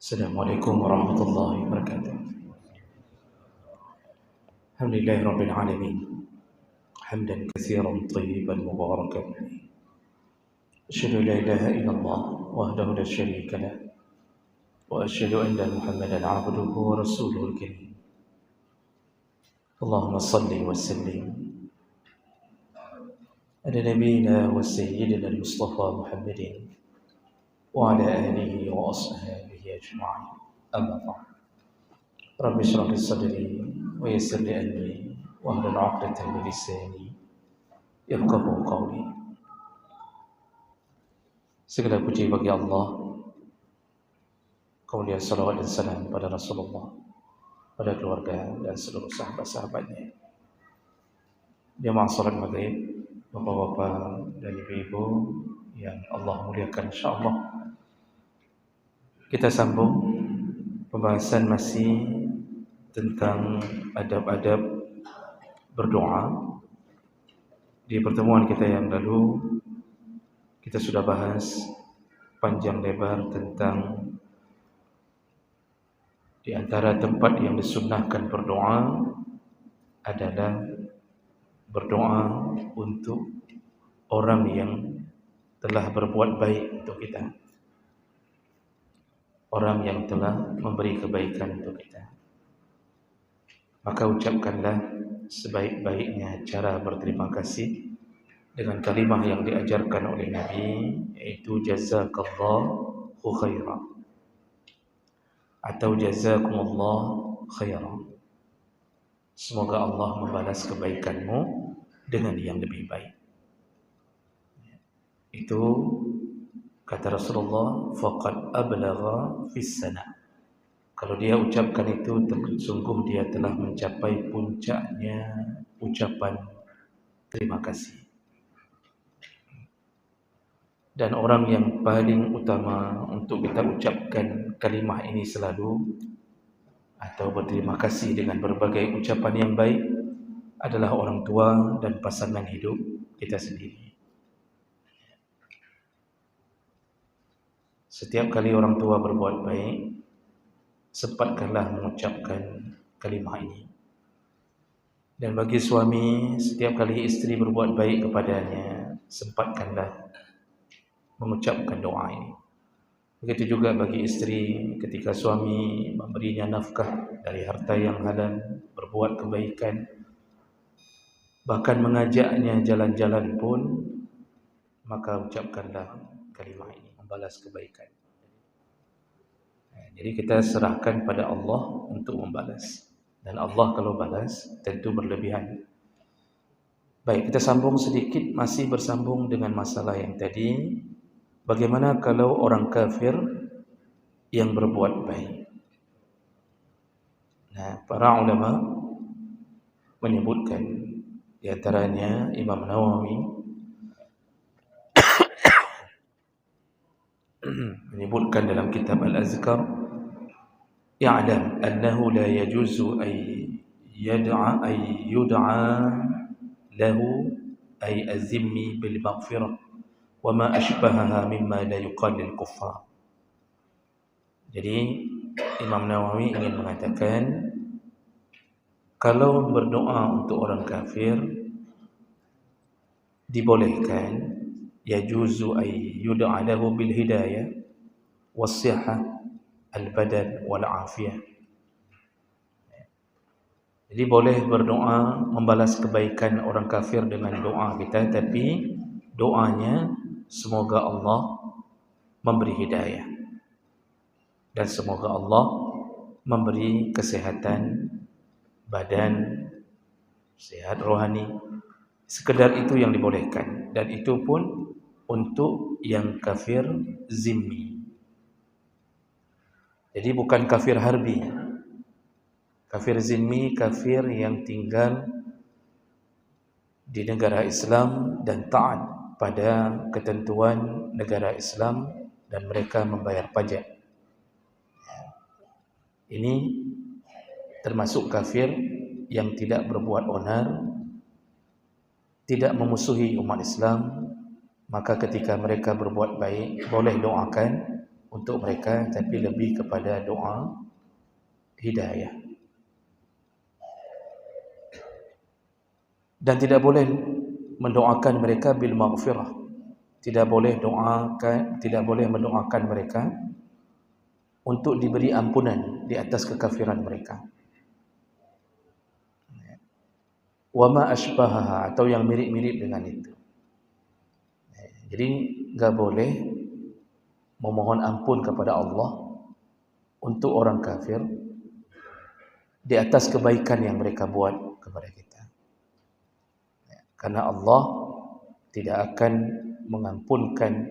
Assalamualaikum warahmatullahi wabarakatuh. Alhamdulillahi rabbil alamin. Hamdan katsiran tayyiban mubarakan fihi. Asyhadu an la ilaha illallah wahdahu la syarika lah wa asyhadu anna Muhammadan 'abduhu wa rasuluhul karim. Allahumma shalli wa sallim ala nabiyyina wa sayyidina al-Mustafa Muhammadin wa ala alihi wa ashabihi ajma'in. Amma ba'd. Rabbi shrah li sadri wa yassir li amri wahlul 'uqdatam min lisani yafqahu qawli. Segala puji bagi Allah, kemudian salawat dan salam pada Rasulullah, pada keluarga dan seluruh sahabat-sahabatnya. Jamaah salat maghrib, bapak-bapak dan ibu-ibu yang Allah muliakan, insyaallah kita sambung pembahasan masih tentang adab-adab berdoa. Di pertemuan kita yang lalu kita sudah bahas panjang lebar tentang di antara tempat yang disunnahkan berdoa adalah berdoa untuk orang yang telah berbuat baik untuk kita, orang yang telah memberi kebaikan untuk kita. Maka ucapkanlah sebaik-baiknya cara berterima kasih dengan kalimah yang diajarkan oleh Nabi, yaitu jazakallahu khairan atau jazakumullahu khairan. Semoga Allah membalas kebaikanmu dengan yang lebih baik. Itu kata Rasulullah, faqad ablagha fis sana. Kalau dia ucapkan itu, sungguh dia telah mencapai puncaknya ucapan terima kasih. Dan orang yang paling utama untuk kita ucapkan kalimah ini selalu atau berterima kasih dengan berbagai ucapan yang baik adalah orang tua dan pasangan hidup kita sendiri. Setiap kali orang tua berbuat baik, sempatkanlah mengucapkan kalimah ini. Dan bagi suami, setiap kali istri berbuat baik kepadanya, sempatkanlah mengucapkan doa ini. Begitu juga bagi istri, ketika suami memberinya nafkah dari harta yang halal, berbuat kebaikan, bahkan mengajaknya jalan-jalan pun, maka ucapkanlah kalimah ini, membalas kebaikan. Jadi kita serahkan pada Allah untuk membalas. Dan Allah kalau balas tentu berlebihan. Baik, kita sambung sedikit, masih bersambung dengan masalah yang tadi. Bagaimana kalau orang kafir yang berbuat baik? Nah, para ulama menyebutkan, di antaranya Imam Nawawi menyebutkan dalam kitab Al-Azkar, ya'lam annahu la yajuzu ay yud'a lahu ay azimmi bil maghfirah wa ma ashbahaha mimma la yuqal lil kuffar. Jadi Imam Nawawi ingin mengatakan, kalau berdoa untuk orang kafir dibolehkan, yajuzu ay yud'a lahu bil hidayah was-sihhah al-badan wal afiyah. Jadi boleh berdoa membalas kebaikan orang kafir dengan doa kita, tapi doanya semoga Allah memberi hidayah dan semoga Allah memberi kesehatan badan, sehat rohani. Sekedar itu yang dibolehkan, dan itu pun untuk yang kafir zimmi. Jadi bukan kafir harbi. Kafir zimmi, kafir yang tinggal di negara Islam dan taat pada ketentuan negara Islam dan mereka membayar pajak. Ini termasuk kafir yang tidak berbuat onar, tidak memusuhi umat Islam. Maka ketika mereka berbuat baik, boleh doakan untuk mereka, tapi lebih kepada doa hidayah. Dan tidak boleh mendoakan mereka bil maghfirah. Tidak boleh mendoakan mereka untuk diberi ampunan di atas kekafiran mereka. Wa ma asbahaha, atau yang mirip-mirip dengan itu. Jadi enggak boleh memohon ampun kepada Allah untuk orang kafir di atas kebaikan yang mereka buat kepada kita. Karena Allah tidak akan mengampunkan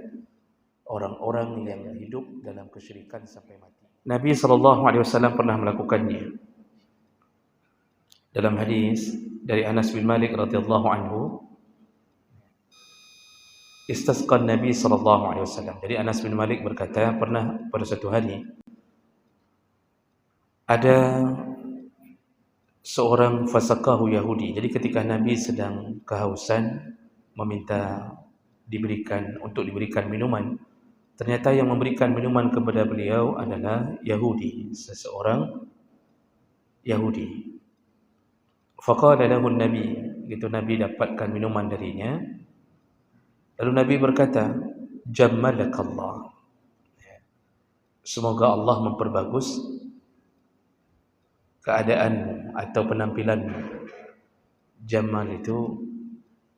orang-orang yang hidup dalam kesyirikan sampai mati. Nabi SAW pernah melakukannya. Dalam hadis dari Anas bin Malik radhiyallahu anhu, istasqa Nabi SAW. Jadi Anas bin Malik berkata, pernah pada satu hari ada seorang fasaqahu Yahudi. Jadi ketika Nabi sedang kehausan, meminta diberikan minuman, ternyata yang memberikan minuman kepada beliau adalah Yahudi, seseorang Yahudi. Faqala lahu Nabi, gitu Nabi dapatkan minuman darinya. Lalu Nabi berkata, jammalakallah, semoga Allah memperbagus keadaanmu atau penampilanmu. Jamal itu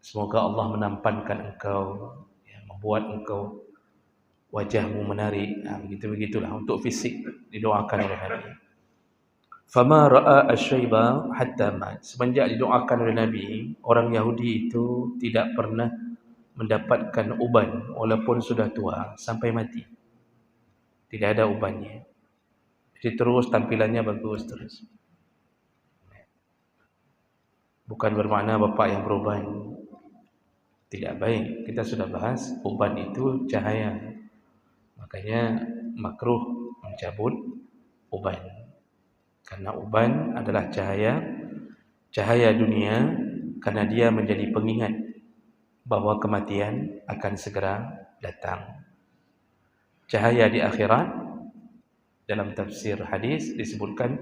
semoga Allah menampankan engkau, membuat engkau wajahmu menarik. Begitulah untuk fisik didoakan oleh Nabi. Fama ra'a asyaiba hatta mat. Semenjak didoakan oleh Nabi, orang Yahudi itu tidak pernah mendapatkan uban walaupun sudah tua sampai mati. Tidak ada ubannya. Jadi terus tampilannya bagus terus. Bukan bermakna bapak yang beruban tidak baik. Kita sudah bahas uban itu cahaya. Makanya makruh mencabut uban. Karena uban adalah cahaya dunia, karena dia menjadi pengingat bahwa kematian akan segera datang. Cahaya di akhirat, dalam tafsir hadis disebutkan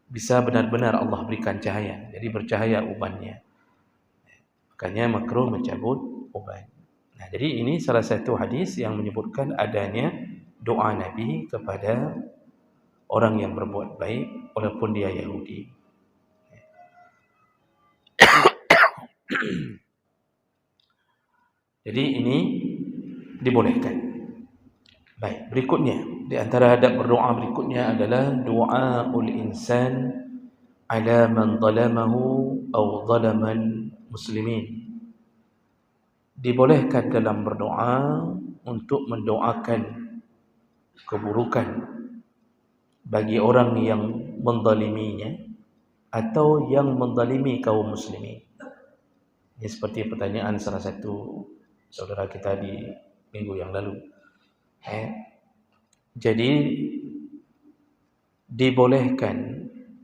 bisa benar-benar Allah berikan cahaya. Jadi bercahaya ubannya. Makanya makruh mencabut uban. Nah, jadi ini salah satu hadis yang menyebutkan adanya doa Nabi kepada orang yang berbuat baik walaupun dia Yahudi. Jadi ini dibolehkan. Baik, berikutnya di antara adab berdoa berikutnya adalah du'aul insan ala man zalamahu aw zalaman muslimin. Dibolehkan dalam berdoa untuk mendoakan keburukan bagi orang yang menzaliminya atau yang menzalimi kaum muslimin. Ini seperti pertanyaan salah satu saudara kita di minggu yang lalu. Jadi dibolehkan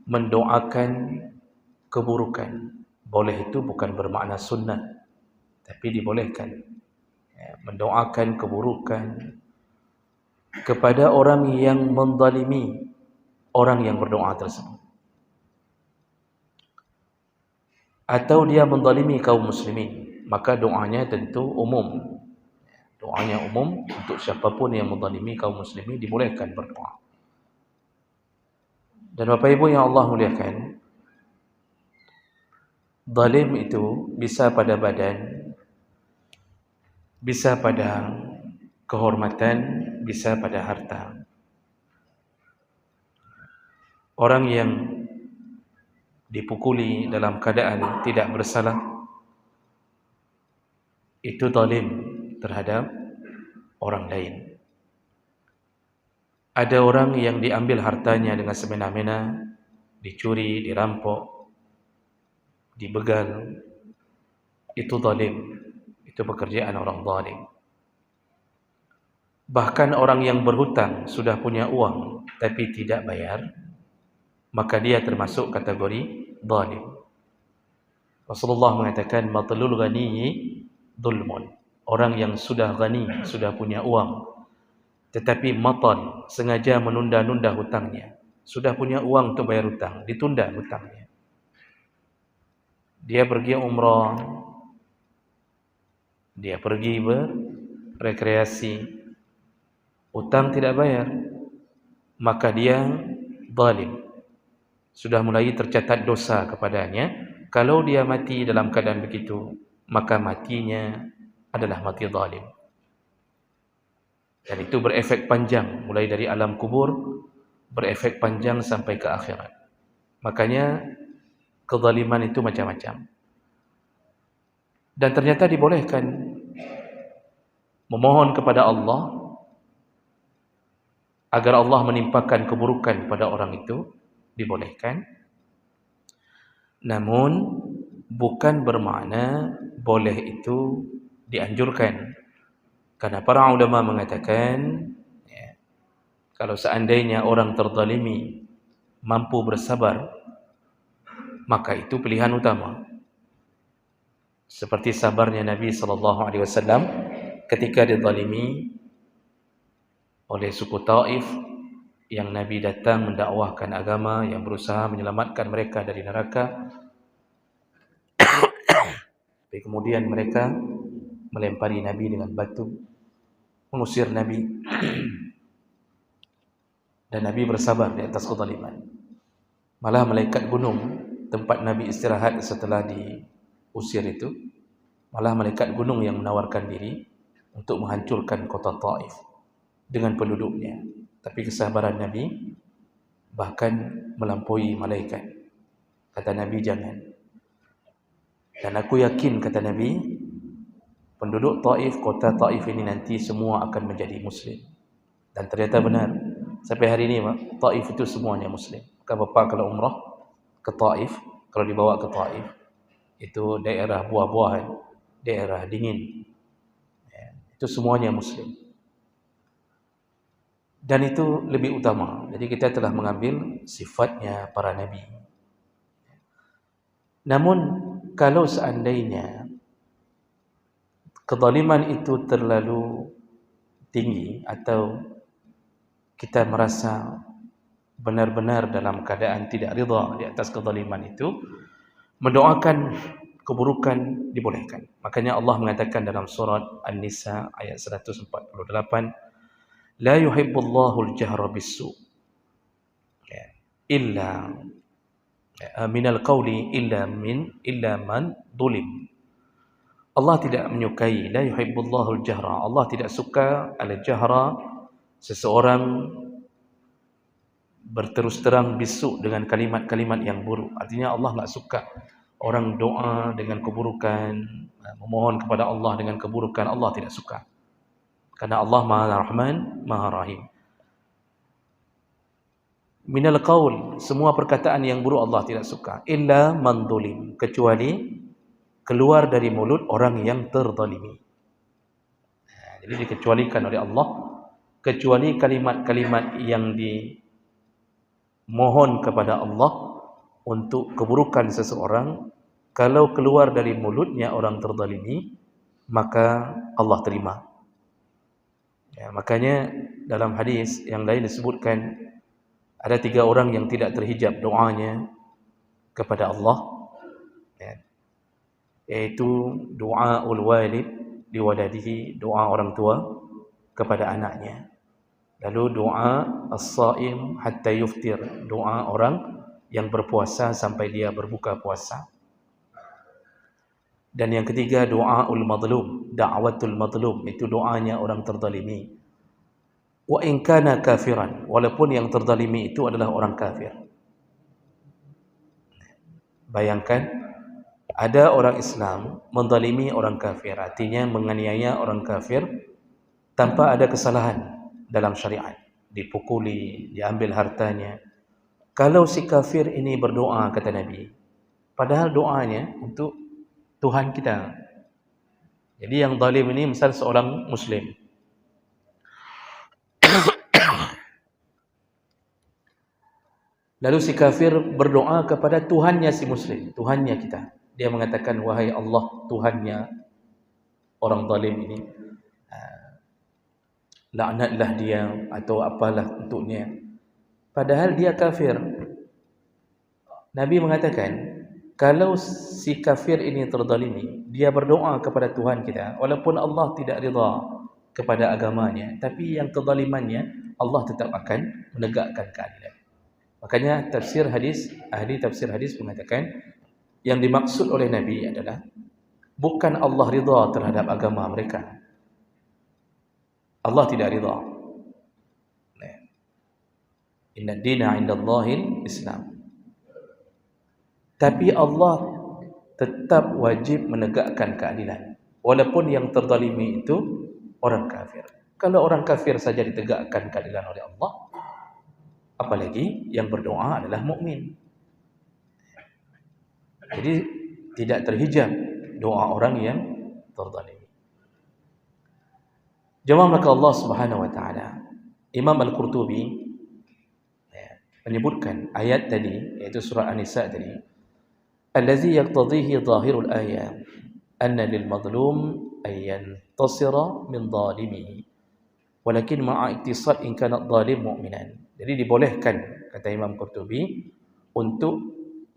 mendoakan keburukan. Boleh itu bukan bermakna sunnah, tapi dibolehkan mendoakan keburukan kepada orang yang menzalimi orang yang berdoa tersebut, atau dia menzalimi kaum muslimin, maka doanya tentu umum. Doanya umum untuk siapapun yang menzalimi kaum muslimin dibolehkan berdoa. Dan Bapak Ibu yang Allah muliakan, zalim itu bisa pada badan, bisa pada kehormatan, bisa pada harta. Orang yang dipukuli dalam keadaan tidak bersalah, itu zalim terhadap orang lain. Ada orang yang diambil hartanya dengan semena-mena, dicuri, dirampok, dibegal, itu zalim. Itu pekerjaan orang zalim. Bahkan orang yang berhutang sudah punya uang tapi tidak bayar, maka dia termasuk kategori zalim. Rasulullah mengatakan matlul ghaniyyi dzulmun. Orang yang sudah ghani, sudah punya uang, tetapi matal, sengaja menunda-nunda hutangnya. Sudah punya uang untuk bayar hutang, ditunda hutangnya. Dia pergi umrah, dia pergi berekreasi, hutang tidak bayar, maka dia zalim. Sudah mulai tercatat dosa kepadanya. Kalau dia mati dalam keadaan begitu, maka matinya adalah mati zalim. Dan itu berefek panjang, mulai dari alam kubur, berefek panjang sampai ke akhirat. Makanya kezaliman itu macam-macam. Dan ternyata dibolehkan memohon kepada Allah agar Allah menimpakan keburukan pada orang itu, dibolehkan. Namun bukan bermakna boleh itu dianjurkan. Karena para ulama mengatakan, kalau seandainya orang terzalimi mampu bersabar, maka itu pilihan utama. Seperti sabarnya Nabi SAW ketika dizalimi oleh suku Taif, yang Nabi datang mendakwahkan agama, yang berusaha menyelamatkan mereka dari neraka. Tapi kemudian mereka melempari Nabi dengan batu, mengusir Nabi. Dan Nabi bersabar di atas kezaliman. Malah malaikat gunung, tempat Nabi istirahat setelah diusir itu, malah malaikat gunung yang menawarkan diri untuk menghancurkan kota Taif dengan penduduknya. Tapi kesabaran Nabi bahkan melampaui malaikat. Kata Nabi, jangan. Dan aku yakin, kata Nabi, penduduk Taif, kota Taif ini nanti semua akan menjadi Muslim. Dan ternyata benar. Sampai hari ini Taif itu semuanya Muslim. Maka bapa kalau umrah ke Taif, kalau dibawa ke Taif, itu daerah buah-buahan, daerah dingin, itu semuanya Muslim. Dan itu lebih utama. Jadi kita telah mengambil sifatnya para Nabi. Namun kalau seandainya kezaliman itu terlalu tinggi, atau kita merasa benar-benar dalam keadaan tidak ridha di atas kezaliman itu, mendoakan keburukan dibolehkan. Makanya Allah mengatakan dalam surat An-Nisa ayat 148, la yuhibbullahu al-jahra bis-su' illa minal qawli illa man zulim. Allah tidak menyukai, la yuhibbullahu al-jahra, Allah tidak suka al-jahra, seseorang berterus terang bisu dengan kalimat-kalimat yang buruk. Artinya Allah enggak suka orang doa dengan keburukan, memohon kepada Allah dengan keburukan. Allah tidak suka. Karena Allah Maha Rahman, Maha Rahim. Minal qaul, semua perkataan yang buruk Allah tidak suka. Illa man zulim, kecuali keluar dari mulut orang yang terzalimi. Jadi dikecualikan oleh Allah, kecuali kalimat-kalimat yang dimohon kepada Allah untuk keburukan seseorang, kalau keluar dari mulutnya orang terzalimi, maka Allah terima. Makanya dalam hadis yang lain disebutkan, ada 3 orang yang tidak terhijab doanya kepada Allah, yaitu doaul walid liwaladihi, doa orang tua kepada anaknya. Lalu doa as-saim hatta yuftir, doa orang yang berpuasa sampai dia berbuka puasa. Dan yang ketiga doaul mazlum, da'watul mazlum, itu doanya orang terzalimi. Wa in kana kafiran, walaupun yang terzalimi itu adalah orang kafir. Bayangkan ada orang Islam menzalimi orang kafir, artinya menganiaya orang kafir tanpa ada kesalahan dalam syariat, dipukuli, diambil hartanya. Kalau si kafir ini berdoa, kata Nabi, padahal doanya untuk Tuhan kita. Jadi yang zalim ini misal seorang Muslim, lalu si kafir berdoa kepada Tuhannya si Muslim, Tuhannya kita. Dia mengatakan, wahai Allah, Tuhannya orang zalim ini, laknatlah dia atau apalah untuknya, padahal dia kafir. Nabi mengatakan, kalau si kafir ini terzalimi, dia berdoa kepada Tuhan kita, walaupun Allah tidak rida kepada agamanya, tapi yang kezalimannya Allah tetap akan menegakkan keadilan. Makanya ahli tafsir hadis mengatakan, yang dimaksud oleh Nabi adalah bukan Allah rida terhadap agama mereka. Allah tidak rida. Inna dina 'indallahil Islam. Tapi Allah tetap wajib menegakkan keadilan, walaupun yang terzalimi itu orang kafir. Kalau orang kafir saja ditegakkan keadilan oleh Allah, apalagi yang berdoa adalah mukmin. Jadi tidak terhijab doa orang yang terzalimi. Jemaah maka Allah Subhanahu wa taala, Imam Al-Qurtubi menyebutkan ayat tadi, yaitu surah An-Nisa tadi, allazi yaqtadhihi dhahirul ayat anna lil madlum ay yantasira min zalimihi walakin ma'a iktisad in kana zalim mu'minan. Jadi dibolehkan, kata Imam Qurtubi, untuk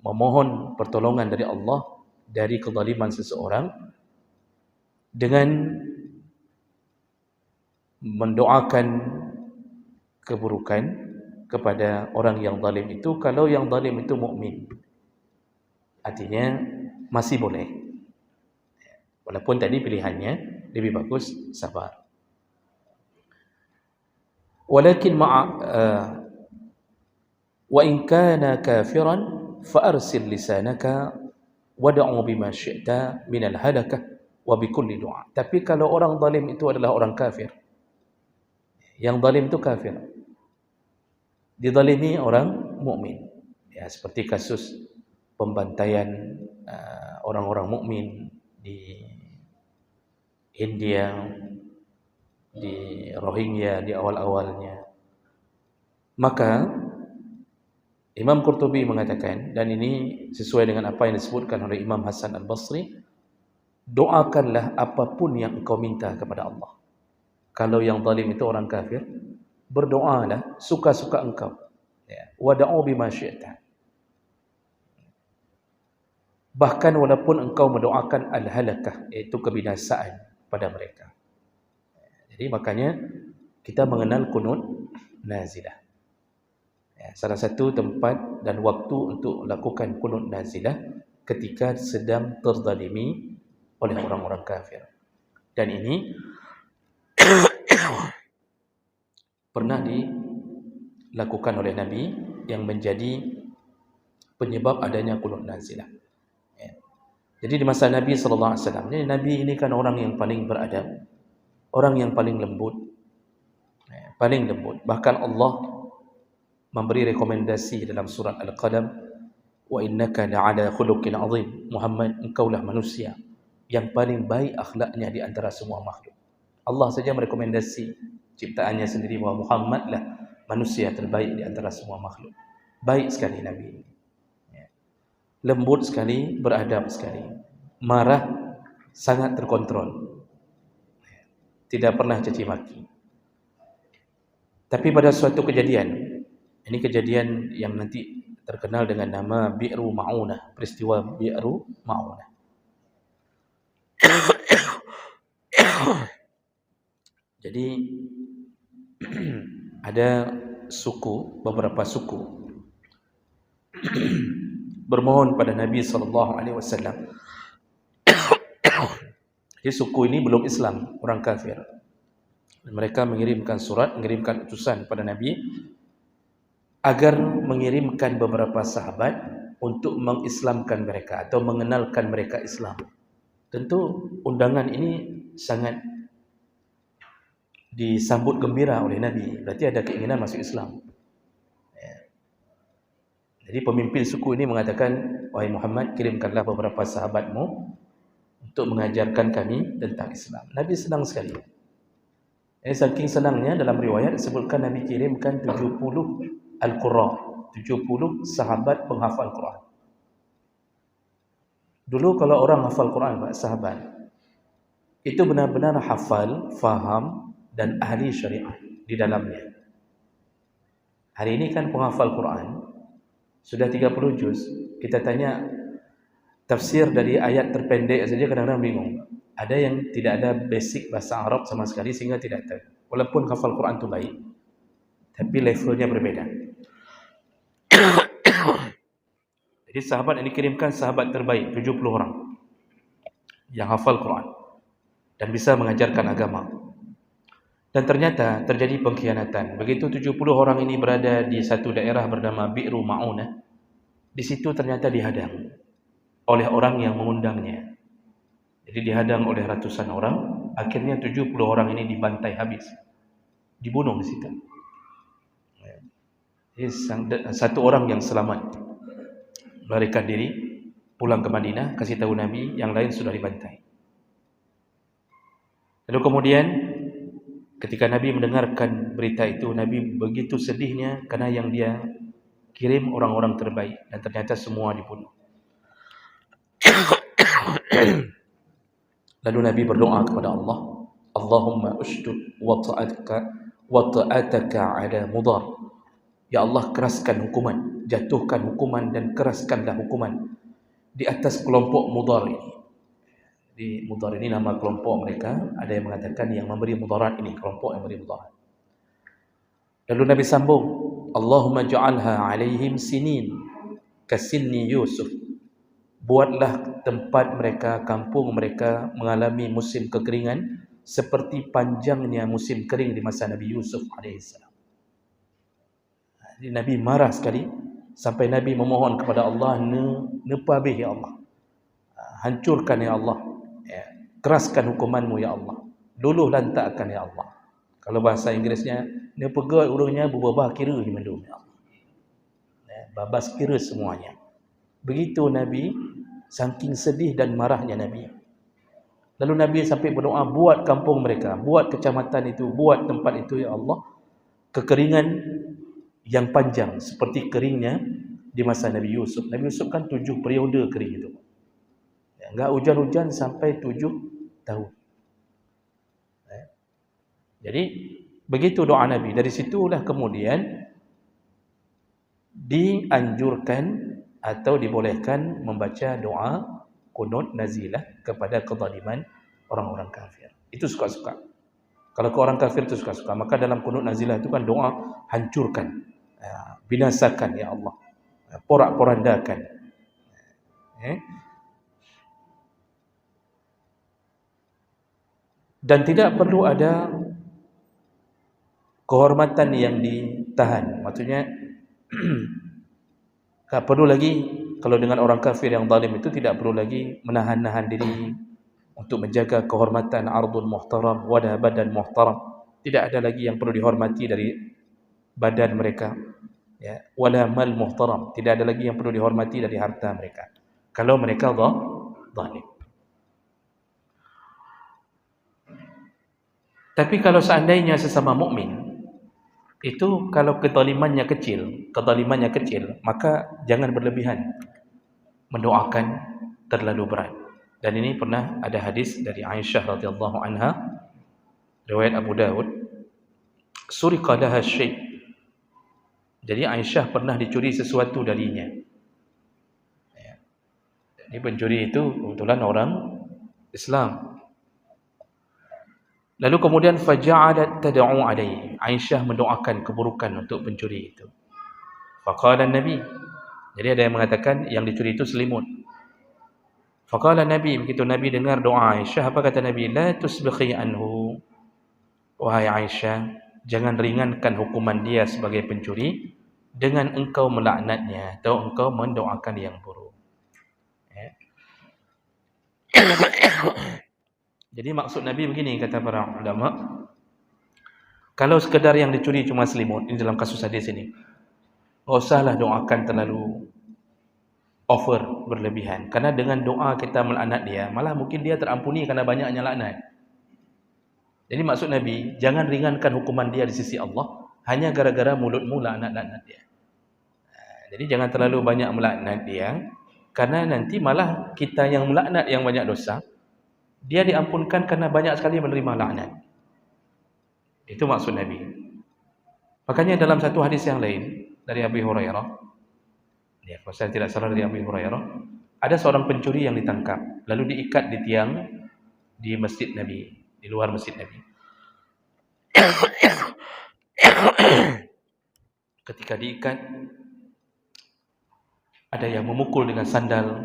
memohon pertolongan dari Allah dari kezaliman seseorang dengan mendoakan keburukan kepada orang yang zalim itu, kalau yang zalim itu mukmin. Artinya masih boleh, walaupun tadi pilihannya lebih bagus sabar. Walakin wa in kana kafiran fa arsil lisanaka wad'u bima syi'ta min al-halakah wa bi kulli du'a. Tapi kalau orang zalim itu adalah orang kafir, yang zalim itu kafir, dizalimi orang mukmin, ya, seperti kasus pembantaian orang-orang mukmin di India, di Rohingya di awal-awalnya. Maka Imam Qurtubi mengatakan, dan ini sesuai dengan apa yang disebutkan oleh Imam Hasan Al-Basri, doakanlah apapun yang engkau minta kepada Allah. Kalau yang zalim itu orang kafir, berdoalah suka-suka engkau, ya, wad'u bima syi'ta. Bahkan walaupun engkau mendoakan al-halakah, iaitu kebinasaan pada mereka. Jadi makanya kita mengenal qunut nazilah. Ya, salah satu tempat dan waktu untuk lakukan qunut nazilah ketika sedang terzalimi oleh orang-orang kafir. Dan ini pernah dilakukan oleh Nabi yang menjadi penyebab adanya qunut nazilah. Jadi di masa Nabi SAW, Nabi ini kan orang yang paling beradab, orang yang paling lembut, paling lembut. Bahkan Allah memberi rekomendasi dalam surat Al-Qalam, wa innaka la'ala khuluqin azim. Muhammad, engkaulah manusia yang paling baik akhlaknya di antara semua makhluk. Allah saja merekomendasi ciptaannya sendiri bahwa Muhammadlah manusia terbaik di antara semua makhluk. Baik sekali Nabi ini. Lembut sekali, beradab sekali. Marah sangat terkontrol. Tidak pernah caci maki. Tapi pada suatu kejadian, ini kejadian yang nanti terkenal dengan nama Bi'ru Ma'unah, peristiwa Bi'ru Ma'unah. Jadi ada beberapa suku bermohon pada Nabi SAW. Jadi suku ini belum Islam, orang kafir. Mereka mengirimkan surat, mengirimkan utusan pada Nabi agar mengirimkan beberapa sahabat untuk mengislamkan mereka atau mengenalkan mereka Islam. Tentu undangan ini sangat disambut gembira oleh Nabi. Berarti ada keinginan masuk Islam. Jadi pemimpin suku ini mengatakan, wahai Muhammad, kirimkanlah beberapa sahabatmu untuk mengajarkan kami tentang Islam. Nabi senang sekali. Saking senangnya, dalam riwayat disebutkan Nabi kirimkan 70 Al-Qurra, 70 sahabat penghafal Quran. Dulu kalau orang hafal Quran, sahabat, itu benar-benar hafal, faham, dan ahli syariat di dalamnya. Hari ini kan penghafal Quran sudah 30 juz. Kita tanya tafsir dari ayat terpendek saja kadang-kadang bingung. Ada yang tidak ada basic bahasa Arab sama sekali sehingga tidak tahu. Walaupun hafal Quran itu baik, tapi levelnya berbeda. Jadi sahabat yang dikirimkan sahabat terbaik 70 orang yang hafal Quran dan bisa mengajarkan agama. Dan ternyata terjadi pengkhianatan. Begitu 70 orang ini berada di satu daerah bernama Bi'ru Ma'unah, di situ ternyata dihadang oleh orang yang mengundangnya. Jadi dihadang oleh ratusan orang, akhirnya 70 orang ini dibantai habis. Dibunuh di situ. Jadi satu orang yang selamat melarikan diri, pulang ke Madinah, kasih tahu Nabi, yang lain sudah dibantai. Lalu kemudian ketika Nabi mendengarkan berita itu, Nabi begitu sedihnya karena yang dia kirim orang-orang terbaik dan ternyata semua dibunuh. Lalu Nabi berdoa kepada Allah, Allahumma ushdud wata'ataka ala mudar. Ya Allah, keraskan hukuman, jatuhkan hukuman dan keraskanlah hukuman di atas kelompok Mudar ini. Di Mudar ini nama kelompok mereka, ada yang mengatakan yang memberi mudarat ini, kelompok yang memberi mudarat. Lalu Nabi sambung, Allahumma ja'alha alaihim sinin kasinni Yusuf. Buatlah tempat mereka, kampung mereka mengalami musim kekeringan seperti panjangnya musim kering di masa Nabi Yusuf AS. Jadi Nabi marah sekali sampai Nabi memohon kepada Allah, nepabih ya Allah, hancurkan ya Allah, keraskan hukumanmu ya Allah, luluh lantakkan ya Allah. Kalau bahasa Inggrisnya, nepegat urungnya berbabah kira di mendung ya Allah, babas kira semuanya. Begitu Nabi, saking sedih dan marahnya Nabi. Lalu Nabi sampai berdoa, buat kampung mereka, buat kecamatan itu, buat tempat itu ya Allah, kekeringan yang panjang seperti keringnya di masa Nabi Yusuf. Nabi Yusuf kan 7 periode kering itu. Enggak hujan-hujan sampai 7 tahun. Jadi begitu doa Nabi. Dari situlah kemudian dianjurkan atau dibolehkan membaca doa qunut nazilah kepada kezaliman orang-orang kafir. Itu suka-suka. Kalau ke orang kafir itu suka-suka, maka dalam qunut nazilah itu kan doa hancurkan, binasakan ya Allah, porak-porandakan. Dan tidak perlu ada kehormatan yang ditahan. Maksudnya tak perlu lagi, kalau dengan orang kafir yang zalim itu tidak perlu lagi menahan-nahan diri untuk menjaga kehormatan ardul muhtaram, wada badan muhtaram. Tidak ada lagi yang perlu dihormati dari badan mereka, ya, wala mal muhtaram. Tidak ada lagi yang perlu dihormati dari harta mereka kalau mereka zalim. Tapi kalau seandainya sesama mukmin itu, kalau kezalimannya kecil, maka jangan berlebihan mendoakan terlalu berat. Dan ini pernah ada hadis dari Aisyah radhiyallahu anha, riwayat Abu Dawud, suriqa laha syai'. Jadi Aisyah pernah dicuri sesuatu darinya. Ini pencuri itu kebetulan orang Islam. Lalu kemudian faja'alat tad'u alaihi. Aisyah mendoakan keburukan untuk pencuri itu. Faqala Nabi. Jadi ada yang mengatakan yang dicuri itu selimut. Faqala Nabi, begitu Nabi dengar doa Aisyah, apa kata Nabi? La tusbikhi anhu. Wahai Aisyah, jangan ringankan hukuman dia sebagai pencuri dengan engkau melaknatnya atau engkau mendoakan yang buruk. Jadi maksud Nabi begini, kata para ulama, kalau sekadar yang dicuri cuma selimut, ini dalam kasus hadis ini, tak usahlah doakan terlalu over, berlebihan. Karena dengan doa kita melaknat dia, malah mungkin dia terampuni karena banyaknya laknat. Jadi maksud Nabi, jangan ringankan hukuman dia di sisi Allah hanya gara-gara mulutmu laknat-laknat dia. Jadi jangan terlalu banyak melaknat dia, karena nanti malah kita yang melaknat yang banyak dosa, dia diampunkan karena banyak sekali menerima laknat. Itu maksud Nabi. Makanya dalam satu hadis yang lain dari Abu Hurairah, ya, kalau saya tidak salah dari Abu Hurairah, ada seorang pencuri yang ditangkap, lalu diikat di tiang di masjid Nabi, di luar masjid Nabi. Ketika diikat, ada yang memukul dengan sandal,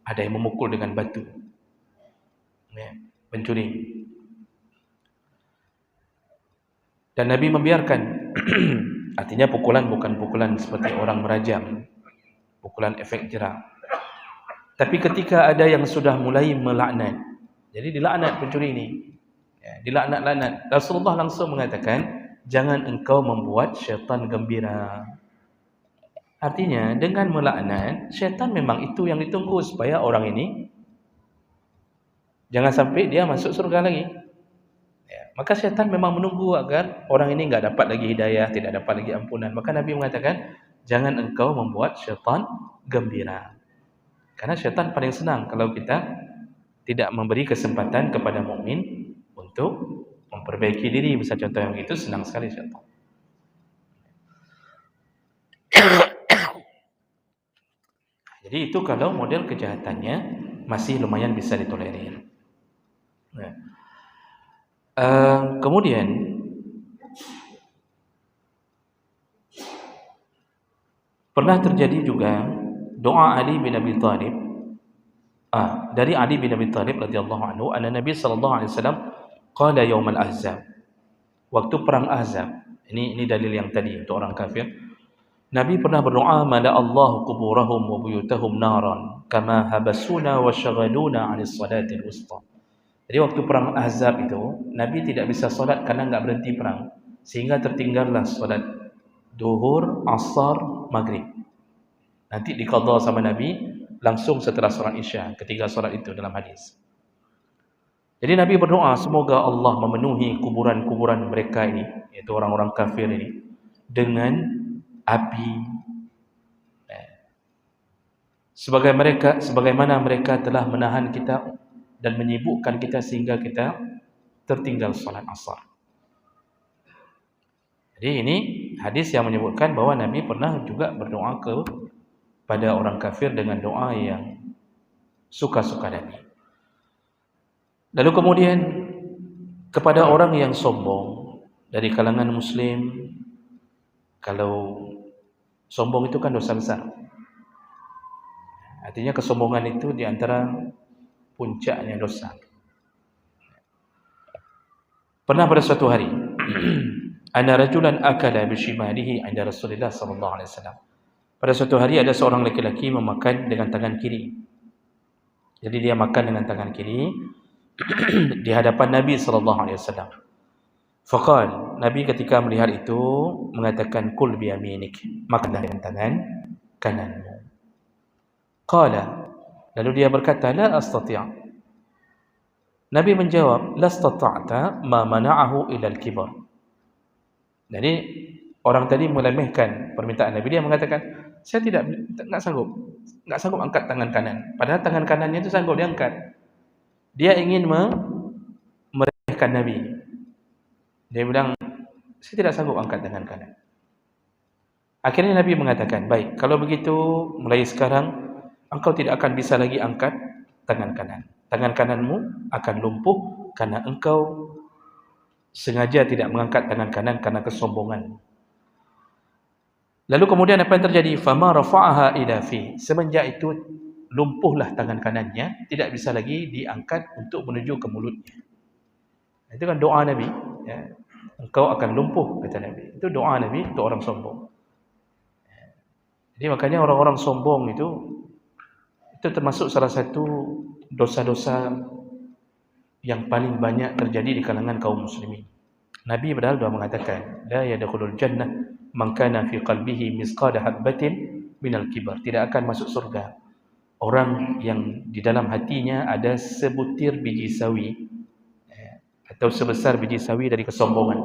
ada yang memukul dengan batu. Ya, pencuri. Dan Nabi membiarkan. Artinya pukulan bukan pukulan seperti orang merajam, pukulan efek jerah. Tapi ketika ada yang sudah mulai melaknat, jadi dilaknat pencuri ini, ya, dilaknat-laknat, Rasulullah langsung mengatakan, jangan engkau membuat syaitan gembira. Artinya dengan melaknat, syaitan memang itu yang ditunggu supaya orang ini jangan sampai dia masuk surga lagi. Ya, maka syaitan memang menunggu agar orang ini enggak dapat lagi hidayah, tidak dapat lagi ampunan. Maka Nabi mengatakan, jangan engkau membuat syaitan gembira. Karena syaitan paling senang kalau kita tidak memberi kesempatan kepada mukmin untuk memperbaiki diri. Misal contoh yang begitu, senang sekali syaitan. Jadi itu kalau model kejahatannya masih lumayan bisa ditolerir. Nah, kemudian pernah terjadi juga doa Ali bin Abi Thalib, dari Ali bin Abi Thalib radhiyallahu anhu, anna Nabi sallallahu alaihi wasallam qala yaum al-ahzab, waktu perang Ahzab. Ini dalil yang tadi untuk orang kafir. Nabi pernah berdoa, mala Allah quburahum wa buyutahum naran kama habasuna wa shaghaluna 'anis salatil wusta. Jadi waktu perang Ahzab itu, Nabi tidak bisa solat karena enggak berhenti perang, sehingga tertinggallah solat duhur, asar, maghrib. Nanti diqadha sama Nabi langsung setelah solat Isya, ketiga solat itu dalam hadis. Jadi Nabi berdoa, semoga Allah memenuhi kuburan-kuburan mereka ini, yaitu orang-orang kafir ini, dengan api, sebagaimana mereka telah menahan kita dan menyibukkan kita sehingga kita tertinggal salat asar. Jadi ini hadis yang menyebutkan bahwa Nabi pernah juga berdoa kepada orang kafir dengan doa yang suka-suka Nabi. Lalu kemudian kepada orang yang sombong dari kalangan muslim, kalau sombong itu kan dosa besar. Artinya kesombongan itu di antara puncaknya dosa. Pernah pada suatu hari, ana rajulan akala bishimalihi 'inda Rasulillah sallallahu alaihi wasallam. Pada suatu hari ada seorang laki-laki memakan dengan tangan kiri. Jadi dia makan dengan tangan kiri di hadapan Nabi sallallahu alaihi wasallam. Faqal, Nabi ketika melihat itu mengatakan, kul bi yaminik, makanlah dengan tangan kananmu. Qala, lalu dia berkata, la astati'. Nabi menjawab, la astata'ta ma mana'ahu ila al-kibar. Jadi orang tadi melemehkan permintaan Nabi. Dia mengatakan, saya enggak sanggup angkat tangan kanan. Padahal tangan kanannya itu sanggup diangkat. Dia ingin meremehkan Nabi. Dia bilang, saya tidak sanggup angkat tangan kanan. Akhirnya Nabi mengatakan, baik, kalau begitu mulai sekarang engkau tidak akan bisa lagi angkat tangan kanan. Tangan kananmu akan lumpuh karena engkau sengaja tidak mengangkat tangan kanan karena kesombongan. Lalu kemudian apa yang terjadi? Fama rafa'aha ila fi. Semenjak itu lumpuhlah tangan kanannya, tidak bisa lagi diangkat untuk menuju ke mulutnya. Itu kan doa Nabi, ya. Engkau akan lumpuh, kata Nabi. Itu doa Nabi untuk orang sombong. Jadi makanya orang-orang sombong itu termasuk salah satu dosa-dosa yang paling banyak terjadi di kalangan kaum muslimin. Nabi padahal sudah mengatakan, la yadkhulul jannah man kana fi qalbihi misqala habatin minal kibar. Tidak akan masuk surga orang yang di dalam hatinya ada sebutir biji sawi, atau sebesar biji sawi dari kesombongan.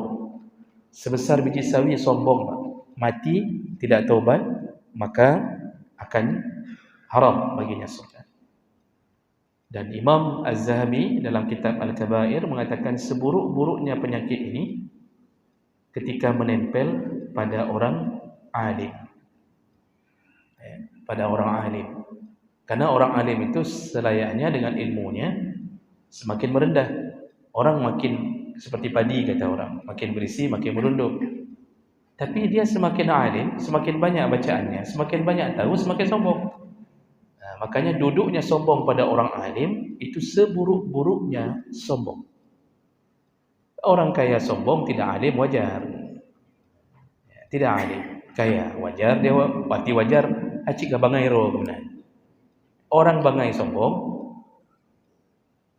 Sebesar biji sawi sombong, mati tidak taubat, maka akan haram baginya surga. Dan Imam Az-Zahabi dalam kitab Al-Kabair mengatakan seburuk-buruknya penyakit ini ketika menempel pada orang alim. Pada orang alim. Karena orang alim itu selayaknya dengan ilmunya semakin merendah. Orang makin seperti padi kata orang, makin berisi makin merunduk. Tapi dia semakin alim, semakin banyak bacaannya, semakin banyak tahu, semakin sombong. Makanya duduknya sombong pada orang alim itu seburuk-buruknya sombong. Orang kaya sombong tidak alim wajar. Tidak alim, kaya wajar, dia pati wajar, acik ka bangai ro kemudian. Orang bangai sombong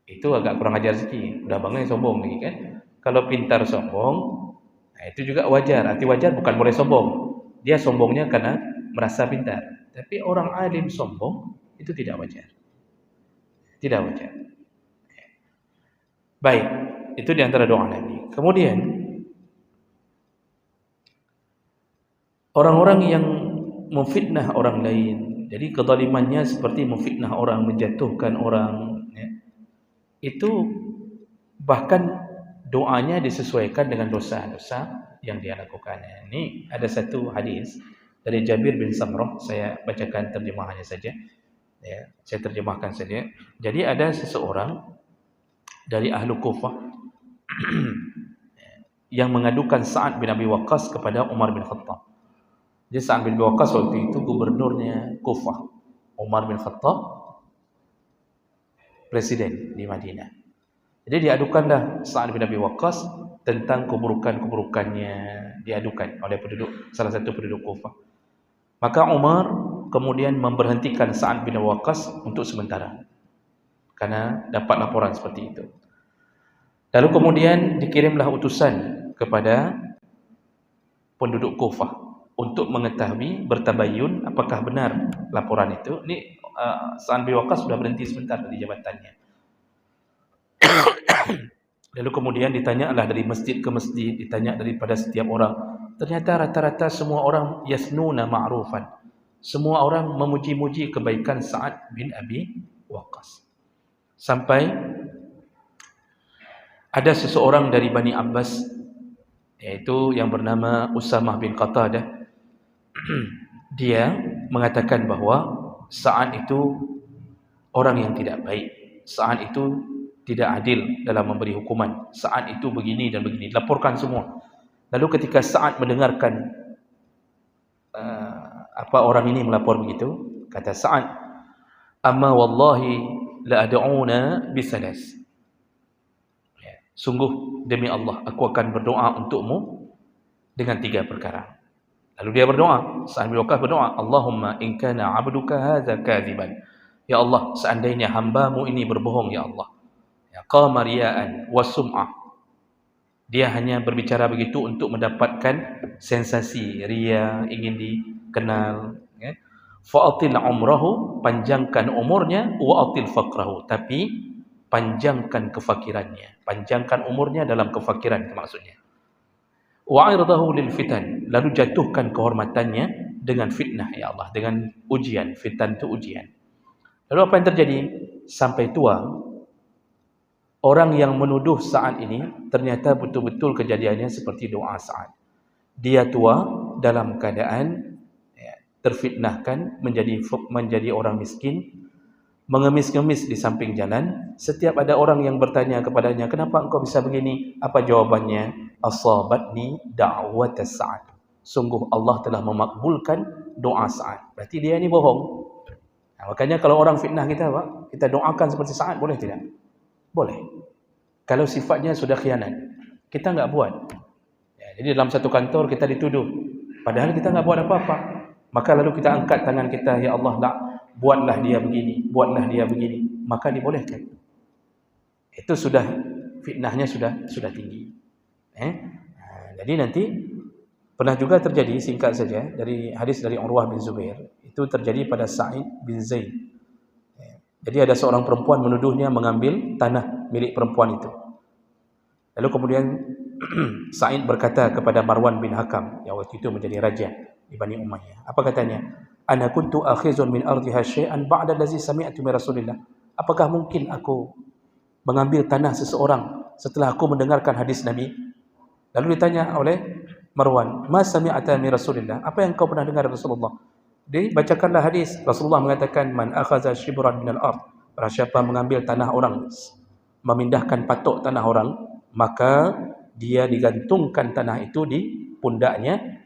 itu agak kurang ajar sikit. Udah bangai sombong lagi kan. Kalau pintar sombong, itu juga wajar. Arti wajar bukan boleh sombong. Dia sombongnya karena merasa pintar. Tapi orang alim sombong itu tidak wajar. Tidak wajar. Baik, itu di antara doa Nabi. Kemudian orang-orang yang memfitnah orang lain. Jadi kezalimannya seperti memfitnah orang, menjatuhkan orang, ya. Itu bahkan doanya disesuaikan dengan dosa-dosa yang dia lakukan. Ini ada satu hadis dari Jabir bin Samrah, saya bacakan terjemahannya saja. Ya, saya terjemahkan saja. Jadi ada seseorang dari ahlu Kufah yang mengadukan Sa'ad bin Abi Waqqas kepada Umar bin Khattab. Jadi Sa'ad bin Abi Waqqas waktu itu gubernurnya Kufah. Umar bin Khattab presiden di Madinah. Jadi diadukanlah Sa'ad bin Abi Waqqas tentang keburukan-keburukannya, diadukan oleh salah satu penduduk Kufah. Maka Umar kemudian memberhentikan Sa'ad bin Abi Waqqas untuk sementara karena dapat laporan seperti itu. Lalu kemudian dikirimlah utusan kepada penduduk Kufah untuk mengetahui bertabayun apakah benar laporan itu. Ini Sa'ad bin Waqqas sudah berhenti sebentar dari jabatannya. Lalu kemudian ditanyalah dari masjid ke masjid, ditanya daripada setiap orang. Ternyata rata-rata semua orang yasnuna ma'rufan. Semua orang memuji-muji kebaikan Sa'ad bin Abi Waqqas. Sampai ada seseorang dari Bani Abbas, yaitu yang bernama Usamah bin Qatadah. Dia mengatakan bahawa Sa'ad itu orang yang tidak baik. Sa'ad itu tidak adil dalam memberi hukuman. Sa'ad itu begini dan begini. Laporkan semua. Lalu ketika Sa'ad mendengarkan apa orang ini melapor begitu, kata Sa'ad, "Amma wallahi la ad'una bisalas." Sungguh demi Allah, aku akan berdoa untukmu dengan 3 perkara. Lalu dia berdoa, Sa'ad bin Waqqas berdoa, "Allahumma in kana 'abduka hadza kadziban." Ya Allah, seandainya hamba-Mu ini berbohong ya Allah. Ya qama riya'an wa sum'ah. Dia hanya berbicara begitu untuk mendapatkan sensasi, riya, ingin dikenal, ya. Fa'atil umrahu, panjangkan umurnya, wa'atil faqrahu, tapi panjangkan kefakirannya. Panjangkan umurnya dalam kefakiran itu maksudnya. Wa'irdahu lil fitan, lalu jatuhkan kehormatannya dengan fitnah ya Allah, dengan ujian. Fitan itu ujian. Lalu apa yang terjadi? Sampai tua, orang yang menuduh Sa'ad ini ternyata betul-betul kejadiannya seperti doa Sa'ad. Dia tua dalam keadaan terfitnahkan, menjadi orang miskin, mengemis-ngemis di samping jalan. Setiap ada orang yang bertanya kepadanya, "Kenapa engkau bisa begini?" Apa jawabannya? "Asabatni da'wat Sa'ad." Sungguh Allah telah memakbulkan doa Sa'ad. Berarti dia ini bohong. Nah, makanya kalau orang fitnah kita, Pak, kita doakan seperti Sa'ad, boleh tidak? Boleh. Kalau sifatnya sudah khianat, kita enggak buat. Ya, jadi dalam satu kantor kita dituduh, padahal kita enggak buat apa-apa. Maka lalu kita angkat tangan kita, ya Allah, buatlah dia begini, buatlah dia begini, maka dibolehkan. Itu sudah fitnahnya sudah tinggi. Jadi nanti pernah juga terjadi, singkat saja, dari hadis dari Urwah bin Zubair, itu terjadi pada Sa'id bin Zaid. Jadi ada seorang perempuan menuduhnya mengambil tanah milik perempuan itu. Lalu kemudian Sa'id berkata kepada Marwan bin Hakam, yang waktu itu menjadi raja di Bani Umayyah. Apa katanya? "Ana kuntu akhizun min ardiha syai'an ba'da allazi sami'tu min Rasulillah." Apakah mungkin aku mengambil tanah seseorang setelah aku mendengarkan hadis Nabi? Lalu ditanya oleh Marwan, ma sami'ata min Rasulillah, apa yang kau pernah dengar dari Rasulullah? Dia bacakanlah hadis. Rasulullah mengatakan, man akhaza shibran minal ard, barang siapa mengambil tanah orang, memindahkan patok tanah orang, maka dia digantungkan tanah itu di pundaknya,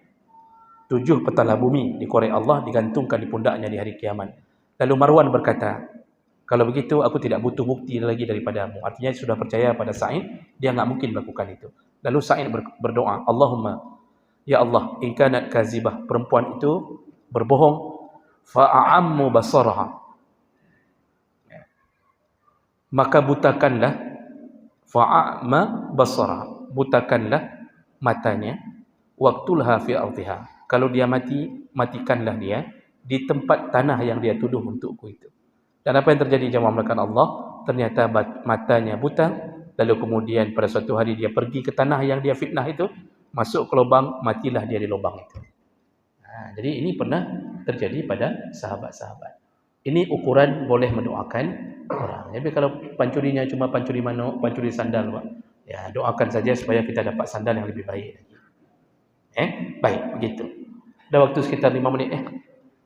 7 petala bumi dikorek Allah, digantungkan di pundaknya di hari kiamat. Lalu Marwan berkata, kalau begitu aku tidak butuh bukti lagi daripadamu. Artinya sudah percaya pada Sa'id, dia enggak mungkin melakukan itu. Lalu Sa'id berdoa, Allahumma, ya Allah, in kanat kazibah, perempuan itu berbohong, fa'ammu basaraha, maka butakanlah, fa'amma basaraha, butakanlah matanya, waqtulha fi ardiha, kalau dia mati, matikanlah dia di tempat tanah yang dia tuduh untukku itu. Dan apa yang terjadi jemaah melakukan Allah? Ternyata matanya buta. Lalu kemudian pada suatu hari dia pergi ke tanah yang dia fitnah itu, masuk ke lubang, matilah dia di lubang itu. Jadi ini pernah terjadi pada sahabat-sahabat. Ini ukuran boleh mendoakan orang. Jadi kalau pancurinya cuma pancuri manuk, pancuri sandal, Pak, ya doakan saja supaya kita dapat sandal yang lebih baik. Baik, begitu. Ada waktu sekitar 5 menit,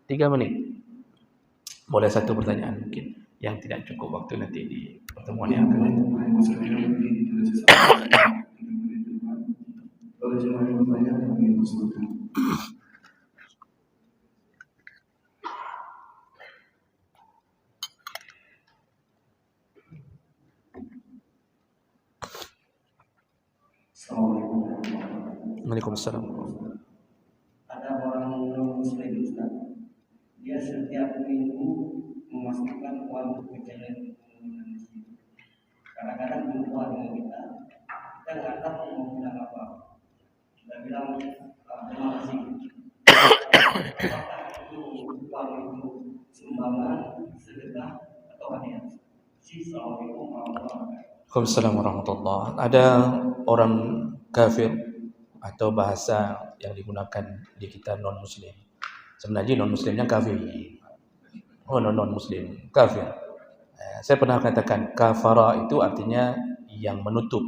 3 menit. Boleh satu pertanyaan mungkin yang tidak cukup waktu nanti di pertemuan yang akan datang. Waalaikumsalam. Ada orang non-muslim Ustaz, dia setiap minggu memasukkan uang ke channel masjid. Kadang-kadang jumpa dengan kita nggak tahu mau bilang apa. Kita bilang terima kasih. Apakah itu uang itu sumbangan, sedekah atau hadiah? Assalamualaikum warahmatullahi wabarakatuh. Waalaikumsalam warahmatullahi wabarakatuh. Ada orang kafir atau bahasa yang digunakan di kita non-muslim. Sebenarnya non-muslimnya kafir. Non-muslim kafir. Saya pernah katakan kafara itu artinya yang menutup.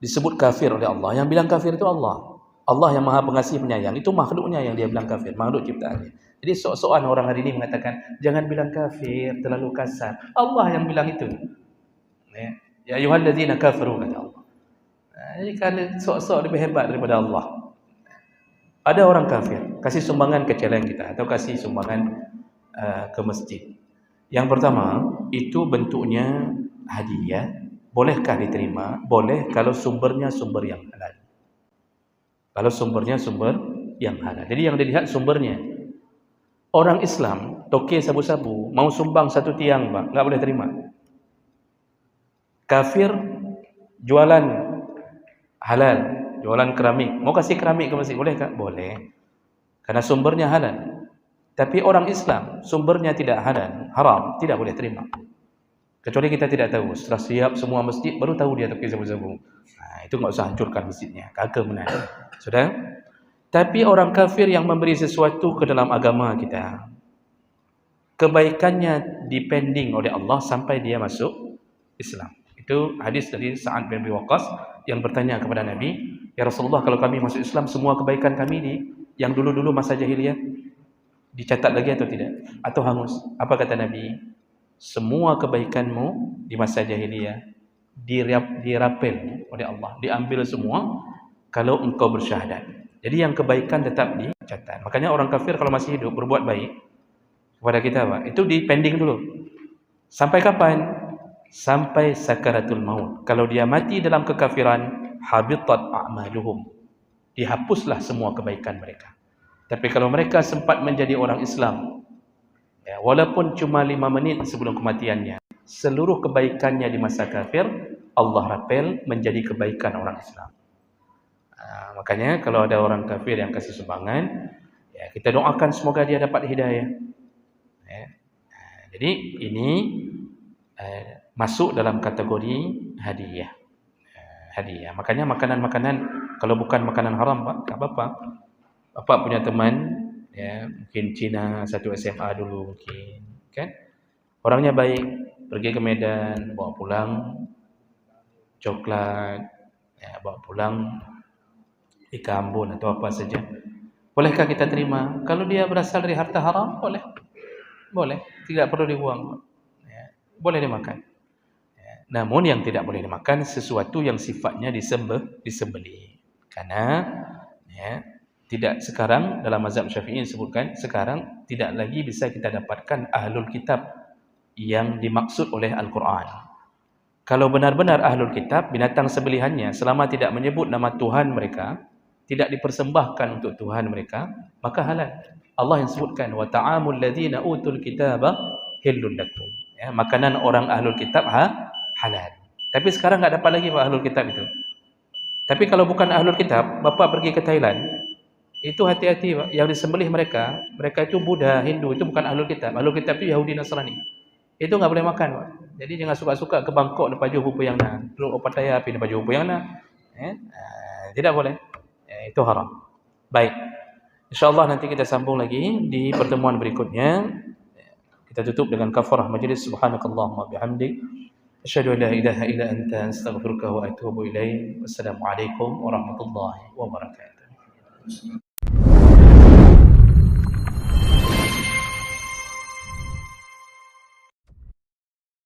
Disebut kafir oleh Allah. Yang bilang kafir itu Allah. Allah yang Maha Pengasih Penyayang. Itu makhluknya yang dia bilang kafir, makhluk ciptaannya. Jadi sok-sokan orang hari ini mengatakan jangan bilang kafir, terlalu kasar. Allah yang bilang itu. Ya ayyuhalladzina kafaru, kata Allah. Jadi kan sok-sok lebih hebat daripada Allah. Ada orang kafir kasih sumbangan ke celeng kita atau kasih sumbangan ke masjid. Yang pertama, itu bentuknya hadiah. Bolehkah diterima? Boleh kalau sumbernya sumber yang halal. Kalau sumbernya sumber yang halal. Jadi yang dilihat sumbernya. Orang Islam, toke sabu-sabu, mau sumbang 1 tiang, Pak, enggak boleh terima. Kafir jualan halal, jualan keramik, mau kasih keramik ke masjid, boleh tak? Boleh, karena sumbernya halal. Tapi orang Islam sumbernya tidak halal, haram, tidak boleh terima. Kecuali kita tidak tahu, setelah siap semua masjid baru tahu dia toke sabu-sabu. Itu enggak usah hancurkan masjidnya, kagak benar. Sudah? Tapi orang kafir yang memberi sesuatu ke dalam agama kita, kebaikannya dipending oleh Allah sampai dia masuk Islam. Itu hadis dari Sa'ad bin Abi Waqqas yang bertanya kepada Nabi, ya Rasulullah, kalau kami masuk Islam, semua kebaikan kami yang dulu-dulu masa jahiliyah dicatat lagi atau tidak? Atau hangus? Apa kata Nabi? Semua kebaikanmu di masa jahiliyah dirapel oleh Allah, diambil semua kalau engkau bersyahadat. Jadi yang kebaikan tetap dicatat. Makanya orang kafir kalau masih hidup berbuat baik kepada kita, Pak, itu dipending dulu. Sampai kapan? Sampai sakaratul maut. Kalau dia mati dalam kekafiran, habitat a'maluhum, dihapuslah semua kebaikan mereka. Tapi kalau mereka sempat menjadi orang Islam, ya, walaupun cuma 5 menit sebelum kematiannya, seluruh kebaikannya di masa kafir Allah rapel menjadi kebaikan orang Islam. Makanya kalau ada orang kafir yang kasih sumbangan, ya kita doakan semoga dia dapat hidayah. Jadi ini masuk dalam kategori hadiah. Hadiah. Makanya makanan-makanan kalau bukan makanan haram, Pak, enggak apa-apa. Bapak punya teman, ya, mungkin Cina, satu SMA dulu mungkin, kan? Orangnya baik, pergi ke Medan, bawa pulang coklat, ya, bawa pulang ikan ambon atau apa saja. Bolehkah kita terima? Kalau dia berasal dari harta haram, boleh. Boleh, tidak perlu dibuang. Ya, boleh dimakan. Ya, namun yang tidak boleh dimakan sesuatu yang sifatnya disembelih. Karena ya, tidak sekarang dalam mazhab Syafi'i disebutkan, sekarang tidak lagi bisa kita dapatkan ahlul kitab yang dimaksud oleh Al-Quran. Kalau benar-benar ahlul kitab, binatang sembelihannya selama tidak menyebut nama Tuhan mereka, tidak dipersembahkan untuk Tuhan mereka, maka halal. Allah yang sebutkan wa ta'amul ladzina utul kitaba hillul lakum. Ya, makanan orang ahlul kitab halal. Tapi sekarang enggak dapat lagi Pak ahlul kitab itu. Tapi kalau bukan ahlul kitab, Bapak pergi ke Thailand, itu hati-hati Pak, yang disembelih mereka itu Buddha, Hindu, itu bukan ahlul kitab. Ahlul kitab itu Yahudi Nasrani. Itu enggak boleh makan Pak. Jadi jangan suka-suka ke Bangkok lepas baju yang na. Teluk Pattaya pergi lepas baju yang na. Tidak boleh. Itu haram. Baik. InsyaAllah nanti kita sambung lagi di pertemuan berikutnya. Kita tutup dengan kafarah majlis. Subhanakallahumma bihamdik. Asyhadu an la ilaha illa anta astaghfiruka wa atubu ilaik. Wassalamualaikum warahmatullahi wabarakatuh.